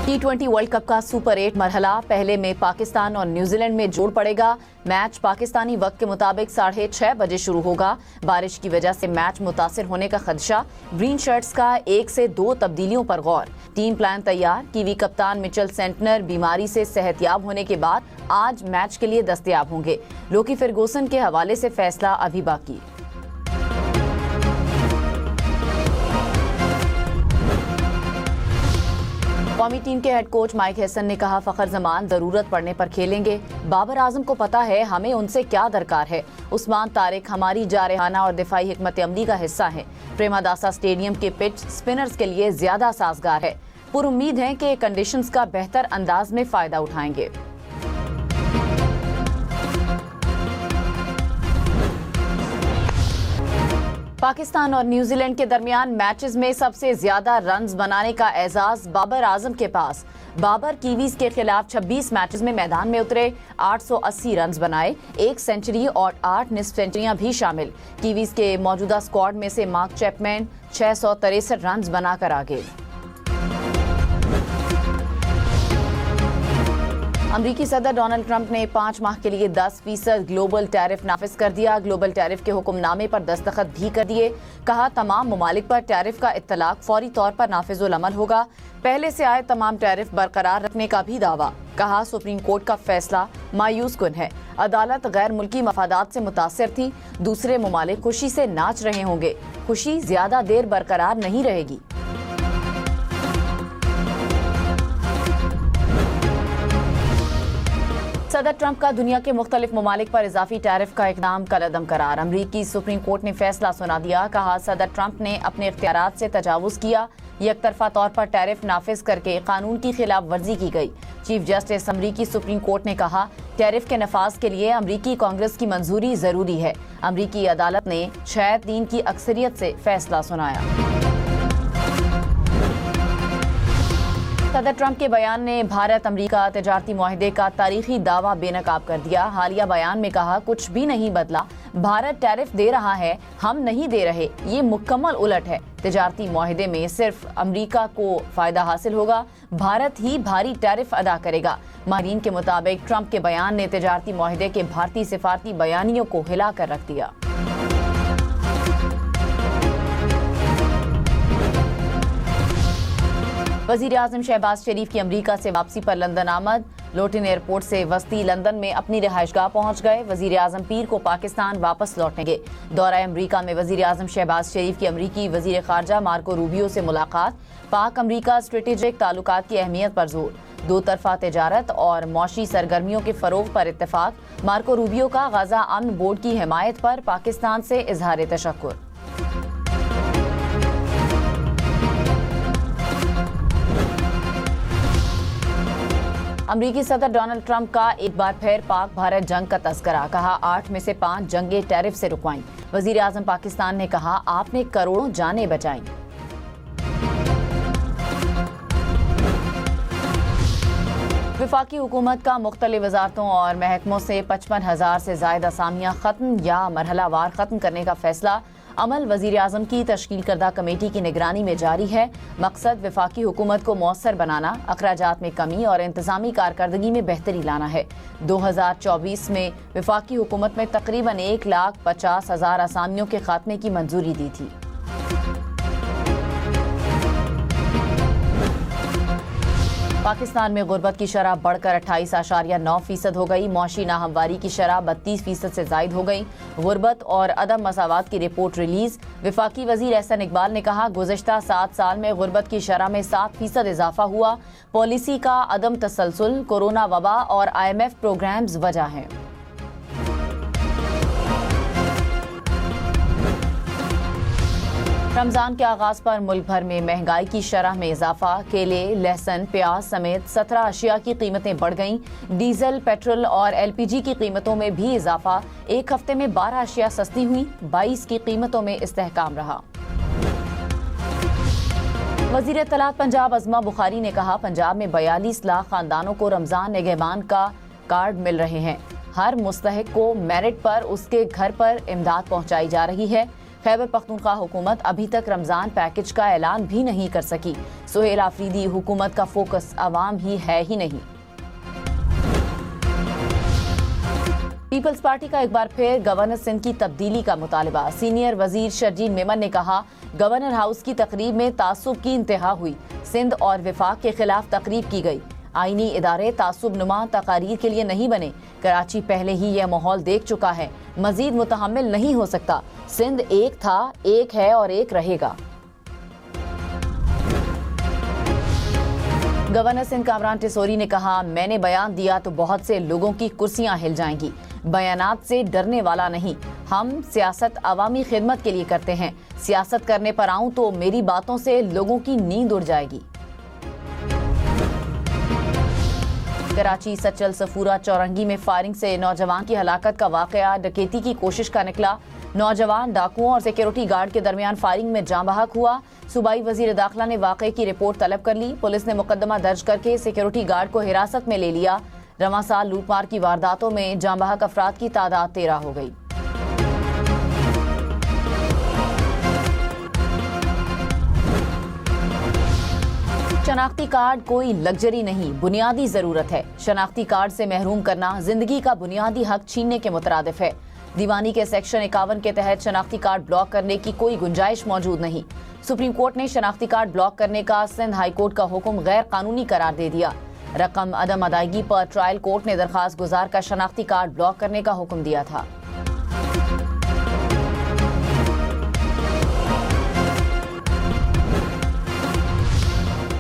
T20 world cup का super 8 मरहला पहले में पाकिस्तान और न्यूजीलैंड में जोड़ पड़ेगा। मैच पाकिस्तानी वक्त के मुताबिक 6:30 बजे शुरू होगा। बारिश की वजह से मैच मुतासिर होने का खदशा। ग्रीन शर्ट्स का 1 से 2 तब्दीलियों पर गौर। टीम प्लान तैयार। कीवी कप्तान मिचेल सेंटनर बीमारी से सेहतयाब होने के बाद आज मैच के लिए दस्तयाब होंगे। लोकी फर्गूसन के हवाले से फैसला अभी बाकी। कौमी टीम के हेड कोच माइक हैसन ने कहा, फखर जमान जरूरत पड़ने पर खेलेंगे। बाबर आजम को पता है हमें उनसे क्या दरकार है। उस्मान तारिक हमारी जारहाना और दिफाई हिकमत अमली का हिस्सा है। प्रेमादासा स्टेडियम के पिच स्पिनर्स के लिए ज्यादा साजगार है। पुरुम्मीद है कि कंडीशंस का बेहतर अंदाज में फायदा उठाएंगे। पाकिस्तान और न्यूजीलैंड के दरमियान मैचेस में सबसे ज्यादा रन्स बनाने का एजाज बाबर आजम के पास। बाबर कीवीज के खिलाफ 26 मैचेस में मैदान में उतरे, 880 रन्स बनाए, 1 सेंचुरी और 8 निस्फ सेंचुरियां भी शामिल। कीवीज के मौजूदा स्क्वाड में से मार्क चैपमैन 663 रन्स बनाकर आगे। अमरीकी सदर डोनाल्ड ट्रंप ने 5 माह के लिए 10% ग्लोबल टैरिफ नाफिज कर दिया। ग्लोबल टैरिफ के हुक्मनामे पर दस्तखत भी कर दिए। कहा, तमाम ममालिक पर टैरिफ का इत्तलाक फौरी तौर पर नाफिजुल अमल होगा। पहले से आए तमाम टैरिफ बरकरार रखने का भी दावा। कहा, सुप्रीम कोर्ट का फैसला मायूस कुन है। अदालत गैर मुल्की मफादात से मुतासिर थी। दूसरे ममालिक खुशी से नाच रहे होंगे। खुशी ज्यादा देर बरकरार नहीं रहेगी। सदर ट्रंप का दुनिया के मुख्तलिफ ममालिक पर इजाफी टैरिफ का इकदाम कलअदम करार। अमरीकी सुप्रीम कोर्ट ने फैसला सुना दिया। कहा, सदर ट्रंप ने अपने इख्तियारात से तजावुज किया। यकतरफा तौर पर टैरिफ नाफिज करके कानून की खिलाफ वर्जी की गई। चीफ जस्टिस अमरीकी सुप्रीम कोर्ट ने कहा, टैरिफ के नफाज के लिए अमरीकी कांग्रेस की मंजूरी जरूरी है। अमरीकी अदालत ने 6-3 की अक्सरियत से फैसला सुनाया। सदर ट्रंप के बयान ने भारत अमरीका तिजारती मुआहदे का तारीखी दावा बेनकाब कर दिया। हालिया बयान में कहा, कुछ भी नहीं बदला। भारत टैरिफ दे रहा है, हम नहीं दे रहे। ये मुकम्मल उलट है। तिजारती मुआहदे में सिर्फ अमरीका को फायदा हासिल होगा, भारत ही भारी टैरिफ अदा करेगा। माहिरीन के मुताबिक ट्रंप के बयान ने तिजारती मुआहदे के भारतीय सिफारती बयानियों को हिला कर रख दिया। वजीर आजम शहबाज शरीफ की अमरीका से वापसी पर लंदन आमद। लोटन एयरपोर्ट से वस्ती लंदन में अपनी रिहाइशगाह पहुंच गए। वजीर आजम पीर को पाकिस्तान वापस लौटेंगे। दौरा अमरीका में वजीर आजम शहबाज शरीफ की अमरीकी वजीर खारजा मार्को रूबियो से मुलाकात। पाक अमरीका स्ट्रेटेजिक ताल्लुकात की अहमियत पर जोर। दो तरफा तिजारत और मौशी सरगर्मियों के फरोग पर इत्तेफाक। मार्को रूबियो का गाजा अमन बोर्ड की हिमायत पर पाकिस्तान से इजहार तशक्कुर। अमरीकी सदर डोनाल्ड ट्रंप का एक बार फिर पाक भारत जंग का तस्करा। कहा, 8 में से 5 जंगें टैरिफ से रुकवाईं। वजीर आजम पाकिस्तान ने कहा, आपने करोड़ों जानें बचाईं। वफाकी हुकूमत का मुख्तलिफ वजारतों और महकमों से 55,000 से ज्यादा असामियां खत्म या मरहलावार खत्म करने का फैसला। अमल वजीर आजम की तश्कील करदा कमेटी की निगरानी में जारी है। मकसद वफाकी हुकूमत को मौसर बनाना, अखराजात में कमी और इंतजामी कारकर्दगी में बेहतरी लाना है। 2024 में वफाकी हुकूमत में तकरीबन 1,50,000 असामियों के खात्मे की मंजूरी दी थी। पाकिस्तान में गुर्बत की शरह बढ़कर 28.9% हो गई। मौशी नाहमवारी की शरह 32% से जायद हो गई। गुर्बत और अदम मसावात की रिपोर्ट रिलीज। वफाकी वजीर एहसन इकबाल ने कहा, गुज़श्ता 7 साल में गुर्बत की शरह में 7% इजाफा हुआ। पॉलिसी का अदम तसलसल, कोरोना वबा और IMF प्रोग्राम्स वजह हैं। रमजान के आगाज पर मुल्क भर में महंगाई की शरह में इजाफा। केले, लहसुन, प्याज समेत 17 अशिया की कीमतें बढ़ गईं। डीजल, पेट्रोल और LPG की कीमतों में भी इजाफा। एक हफ्ते में 12 अशिया सस्ती हुई, 22 की कीमतों में इस्तेहकाम रहा। वजीर इत्तलात पंजाब अज़मा बुखारी ने कहा, पंजाब में 42 लाख खानदानों को रमजान निगहबान का कार्ड मिल रहे हैं। हर मुस्तहिक को मेरिट पर उसके घर पर इमदाद पहुंचाई जा रही है। खैबर पख्तूनख्वा हुकूमत अभी तक रमजान पैकेज का ऐलान भी नहीं कर सकी। सुहेल आफरीदी, हुकूमत का फोकस अवाम ही है ही नहीं। पीपल्स पार्टी का एक बार फिर गवर्नर सिंध की तब्दीली का मुतालबा। सीनियर वजीर शर्जील मेमन ने कहा, गवर्नर हाउस की तकरीब में तासुब की इंतहा हुई। सिंध और विफाक के खिलाफ तकरीब की गई। आईनी इदारे तासुब नुमा तकारीर के लिए नहीं बने। कराची पहले ही यह माहौल देख चुका है, मजीद मुतहम्मिल नहीं हो सकता। सिंध एक था, एक है और एक रहेगा। गवर्नर सिंध कामरान टिसोरी ने कहा, मैंने बयान दिया तो बहुत से लोगों की कुर्सियां हिल जाएंगी। बयानात से डरने वाला नहीं, हम सियासत अवामी खिदमत के लिए करते हैं। सियासत करने पर आऊं तो मेरी बातों से लोगों की नींद उड़ जाएगी। कराची सचल सफूरा चौरंगी में फायरिंग से नौजवान की हलाकत का वाकया डकैती की कोशिश का निकला। नौजवान डाकुओं और सिक्योरिटी गार्ड के दरमियान फायरिंग में जाँ बहक हुआ। सूबाई वजीर दाखिला ने वाकये की रिपोर्ट तलब कर ली। पुलिस ने मुकदमा दर्ज करके सिक्योरिटी गार्ड को हिरासत में ले लिया। रवां साल लूटमार की वारदातों में जाँ बहक अफराद की तादाद 13 हो गई। शनाख्ती कार्ड कोई लग्जरी नहीं, बुनियादी जरूरत है। शनाख्ती कार्ड से महरूम करना जिंदगी का बुनियादी हक छीनने के मुतरादिफ है। दीवानी के सेक्शन 51 के तहत शनाख्ती कार्ड ब्लॉक करने की कोई गुंजाइश मौजूद नहीं। सुप्रीम कोर्ट ने शनाख्ती कार्ड ब्लॉक करने का सिंध हाई कोर्ट का हुक्म गैर कानूनी करार दे दिया। रकम अदम अदायगी पर ट्रायल कोर्ट ने दरखास्त गुजार का शनाख्ती कार्ड ब्लॉक करने का हुक्म दिया था।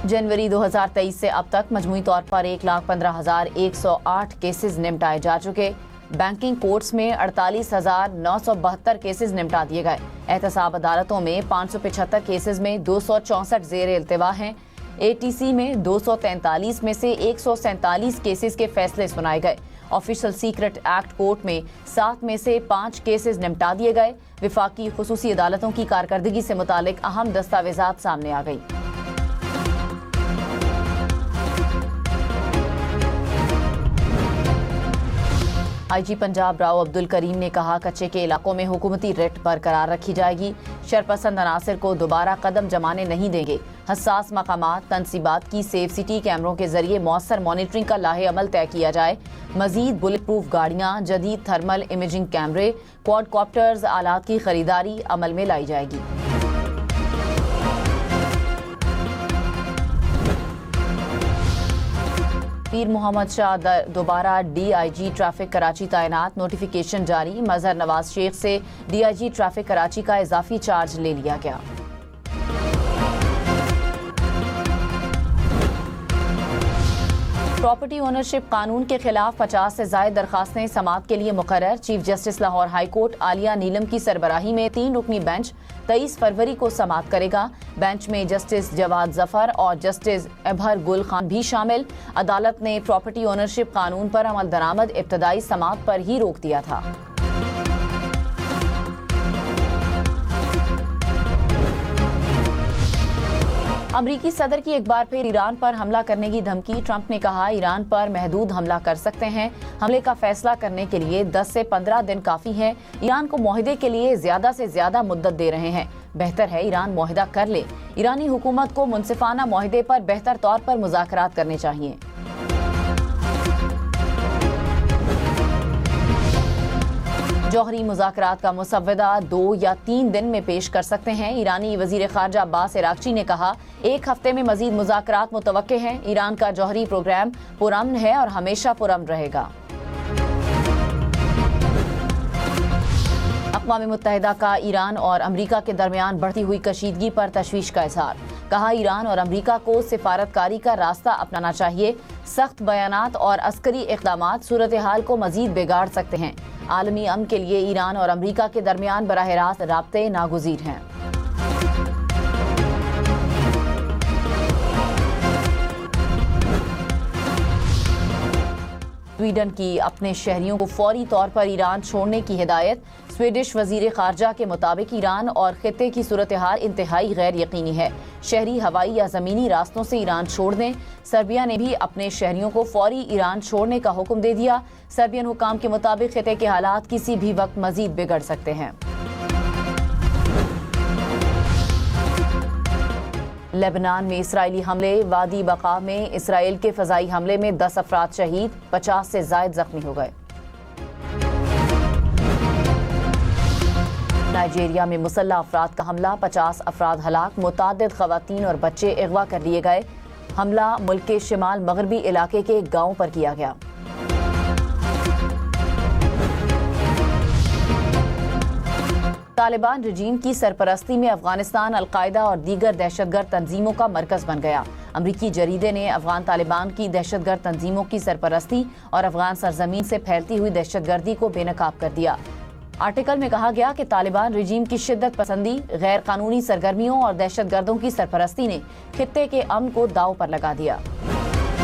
जनवरी 2023 से अब तक मजमूई तौर पर 1,15,108 केसेस निपटाए जा चुके। बैंकिंग कोर्ट्स में 48,972 केसेस निपटा दिए गए। एहतसाब अदालतों में 575 केसेस में 264 जेर इल्तिवा हैं। ATC में 243 में से 147 केसेस के फैसले सुनाए गए। ऑफिशियल सीक्रेट एक्ट कोर्ट में 7 में से 5 केसेस निपटा दिए गए। विफाकी खुसूसी अदालतों की कारकर्दगी से मुतालिक अहम दस्तावेजात सामने आ गई। IG पंजाब राव अब्दुल करीम ने कहा, कच्चे के इलाकों में हुकूमती रेट बरकरार रखी जाएगी। शरपसंद अनासर को दोबारा कदम जमाने नहीं देंगे। हसास मकामात तनसीबात की सेफ सिटी कैमरों के जरिए मौसर मॉनिटरिंग का लाहे अमल तय किया जाए। मजीद बुलेट प्रूफ गाड़ियाँ, जदीद थर्मल इमेजिंग कैमरे, क्वाडकॉप्टर्स आलात की खरीदारी अमल में लाई जाएगी। पीर मोहम्मद शाह दोबारा DIG ट्रैफिक कराची तैनात। नोटिफिकेशन जारी। मजहर नवाज शेख से DIG ट्रैफिक कराची का इजाफी चार्ज ले लिया गया। प्रॉपर्टी ओनरशिप कानून के खिलाफ 50 से ज्यादा दरखास्तें समाअत के लिए मुकर्रर। Chief justice Lahore high court आलिया नीलम की सरबराही में 3 रुकनी बेंच 23 फरवरी को समाअत करेगा। बेंच में जस्टिस जवाद जफर और जस्टिस अबहर गुल खान भी शामिल। अदालत ने प्रॉपर्टी ओनरशिप कानून पर अमल दरामद इब्तदाई समाअत पर ही रोक दिया था। अमरीकी सदर की एक बार फिर ईरान पर हमला करने की धमकी। ट्रंप ने कहा, ईरान पर महदूद हमला कर सकते हैं। हमले का फैसला करने के लिए 10 से 15 दिन काफी है। ईरान को मुआहदे के लिए ज्यादा से ज्यादा मुद्दत दे रहे हैं। बेहतर है ईरान मुआहदा कर ले। ईरानी हुकूमत को मुनसिफाना मुआहदे पर बेहतर तौर पर मुज़ाकरात करने चाहिए। जौहरी मुज़ाकरात का मुसव्वदा 2 या 3 दिन में पेश कर सकते हैं। ईरानी वज़ीर ख़ारजा अब्बास इराक़ची ने कहा, 1 हफ्ते में मज़ीद मुज़ाकरात मुतवक्के हैं। ईरान का जौहरी प्रोग्राम पुरअमन है और हमेशा पुरअमन रहेगा। अक़वाम मुत्तहिदा का ईरान और अमरीका के दरमियान बढ़ती हुई कशीदगी पर तशवीश का इज़हार। कहा, ईरान और अमरीका को सिफारतकारी का रास्ता अपनाना चाहिए। सख्त बयानात और अस्करी इक़दामात सूरत हाल को मज़ीद बिगाड़ सकते हैं। आलमी अमन के लिए ईरान और अमरीका के दरमियान बराह रास्त राब्ते नागुज़ीर हैं। स्वीडन की अपने शहरियों को फौरी तौर पर ईरान छोड़ने की हिदायत। स्वीडिश वजीर खारजा के मुताबिक ईरान और खित्ते की सूरत हाल इंतहाई गैर यकीनी है। शहरी हवाई या ज़मीनी रास्तों से ईरान छोड़ दें। सर्बिया ने भी अपने शहरियों को फौरी ईरान छोड़ने का हुक्म दे दिया। सर्बियन हुकाम के मुताबिक खित्ते के हालात किसी भी वक्त मजीद बिगड़ सकते हैं। लेबनान में इसराइली हमले, वादी बका में इसराइल के फजाई हमले में 10 अफराद शहीद, 50 से जायद जख्मी हो गए। नाइजीरिया में मुसल्लह अफराद का हमला, 50 अफराद हलाक, मुतादिद खवातीन और बच्चे अगवा कर लिए गए। हमला मुल्क के शिमाल मगरबी इलाके के एक गांव पर किया गया। तालिबान रजीम की सरपरस्ती में अफगानिस्तान अलकायदा और दीगर दहशतगर्द तंजीमों का मरकज बन गया। अमरीकी जरीदे ने अफगान तालिबान की दहशतगर्द तंजीमों की सरपरस्ती और अफगान सरजमीन से फैलती हुई दहशतगर्दी को बेनकाब कर दिया। आर्टिकल में कहा गया कि तालिबान रजीम की शिद्दत पसंदी, गैर कानूनी सरगर्मियों और दहशतगर्दों की सरपरस्ती ने खित्ते के अमन को दांव पर लगा दिया।